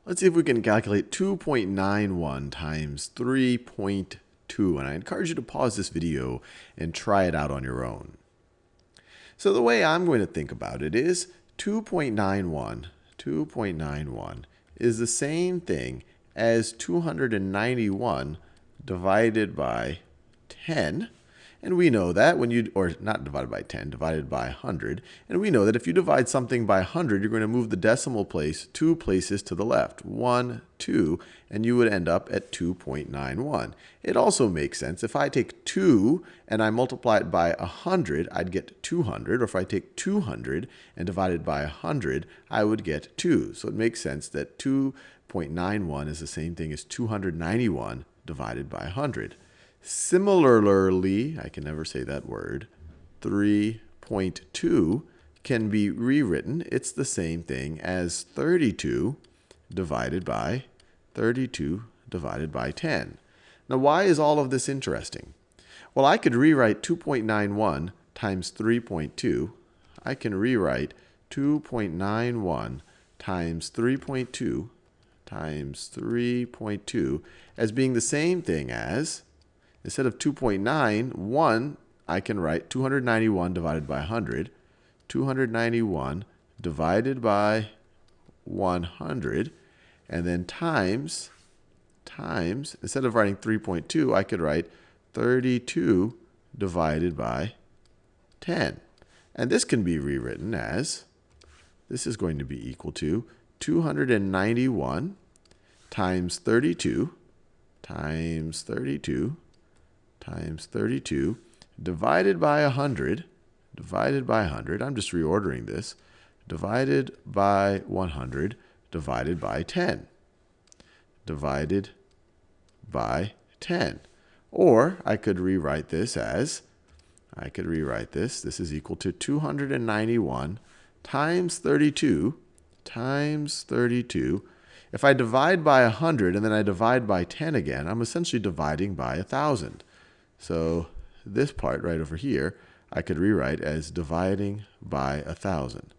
Let's see if we can calculate 2.91 times 3.2. And I encourage you to pause this video and try it out on your own. So the way I'm going to think about it is 2.91 is the same thing as 291 divided by 10. And we know that when you, or not divided by 10, divided by 100. And we know that if you divide something by 100, you're going to move the decimal place 2 places to the left. 1, 2, and you would end up at 2.91. It also makes sense. If I take 2 and I multiply it by 100, I'd get 200. Or if I take 200 and divide it by 100, I would get 2. So it makes sense that 2.91 is the same thing as 291 divided by 100. Similarly, I can never say that word, 3.2 can be rewritten. It's the same thing as 32 divided by 10. Now, why is all of this interesting? Well, I could rewrite 2.91 times 3.2. I can rewrite 2.91 times 3.2 as being the same thing as, instead of 2.91, I can write 291 divided by 100. 291 divided by 100. And then times, instead of writing 3.2, I could write 32 divided by 10. And this can be rewritten as, this is going to be equal to 291 times 32 divided by 100, I'm just reordering this, divided by 100 divided by 10, divided by 10. Or I could rewrite this as, this is equal to 291 times 32. If I divide by 100 and then I divide by 10 again, I'm essentially dividing by 1,000. So this part right over here, I could rewrite as dividing by 1,000.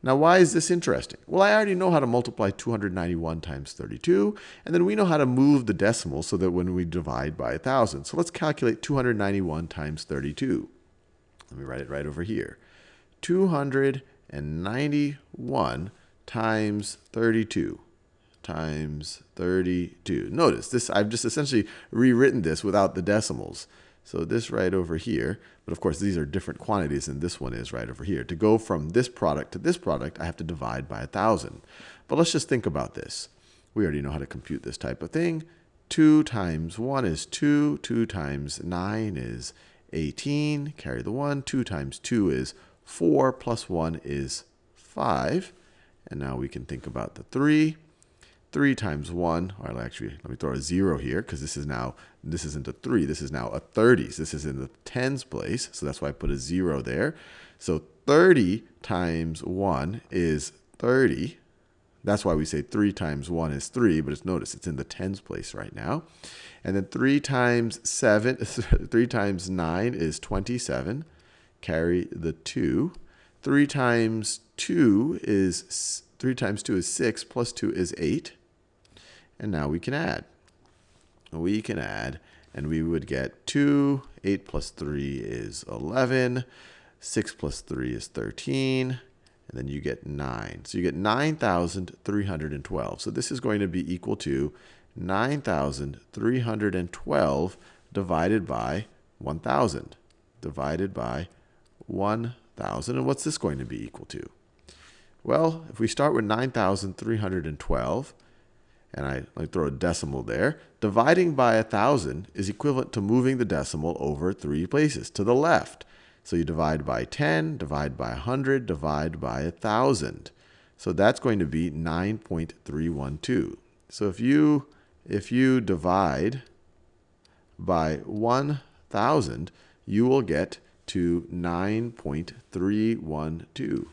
Now, why is this interesting? Well, I already know how to multiply 291 times 32, and then we know how to move the decimal so that when we divide by 1,000. So let's calculate 291 times 32. Let me write it right over here. 291 times 32. Notice this, I've just essentially rewritten this without the decimals. So this right over here, but of course these are different quantities than this one is right over here. To go from this product to this product, I have to divide by 1,000. But let's just think about this. We already know how to compute this type of thing. 2 times 1 is 2. 2 times 9 is 18. Carry the 1. 2 times 2 is 4 plus 1 is 5. And now we can think about the 3. 3 times 1, or actually, let me throw a 0 here, because this isn't a 3, this is now a 30s. This is in the tens place, so that's why I put a 0 there. So 30 times 1 is 30. That's why we say 3 times 1 is 3, but notice it's in the tens place right now. And then 3 times 9 is 27. Carry the 2. 3 times 2 is 6, plus 2 is 8. And now we can add. And we would get 2. 8 plus 3 is 11. 6 plus 3 is 13. And then you get 9. So you get 9,312. So this is going to be equal to 9,312 divided by 1,000. Divided by 1,000. And what's this going to be equal to? Well, if we start with 9,312, and I throw a decimal there, dividing by 1,000 is equivalent to moving the decimal over 3 places to the left. So you divide by 10, divide by 100, divide by 1,000. So that's going to be 9.312. So if you divide by 1,000, you will get to 9.312.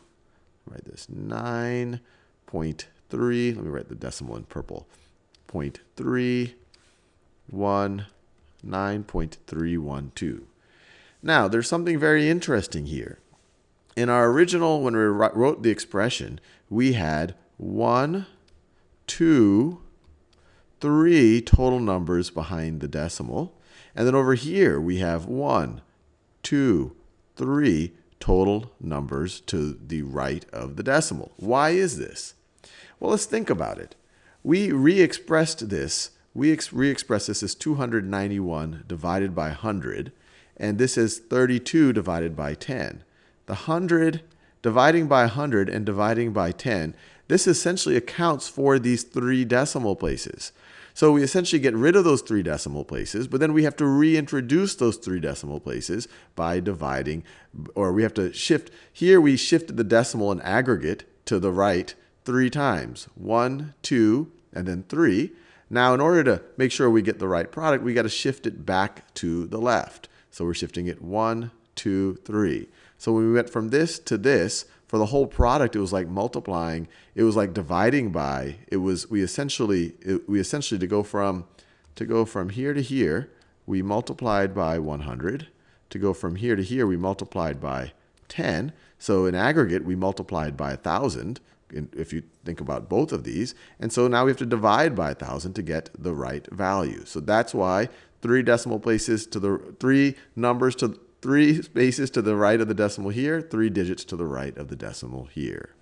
Write this 9.3, let me write the decimal in purple, 9.312. Now, there's something very interesting here. In our original, when we wrote the expression, we had 1, 2, 3 total numbers behind the decimal. And then over here, we have 1, 2, 3 total numbers to the right of the decimal. Why is this? Well, let's think about it. We re-expressed this. We re-expressed this as 291 divided by 100. And this is 32 divided by 10. The 100 dividing by 100 and dividing by 10, this essentially accounts for these 3 decimal places. So we essentially get rid of those 3 decimal places, but then we have to reintroduce those 3 decimal places by dividing, or we have to shift. Here we shifted the decimal in aggregate to the right 3 times. 1, 2, and then 3. Now, in order to make sure we get the right product, we got to shift it back to the left. So we're shifting it 1, 2, 3. So when we went from this to this, for the whole product, it was like multiplying. It was like dividing by. We essentially to go from here to here, we multiplied by 100. To go from here to here, we multiplied by 10. So in aggregate, we multiplied by 1,000. If you think about both of these. And so now we have to divide by 1,000 to get the right value. So that's why 3 decimal places to the 3 numbers to 3 spaces to the right of the decimal here, 3 digits to the right of the decimal here.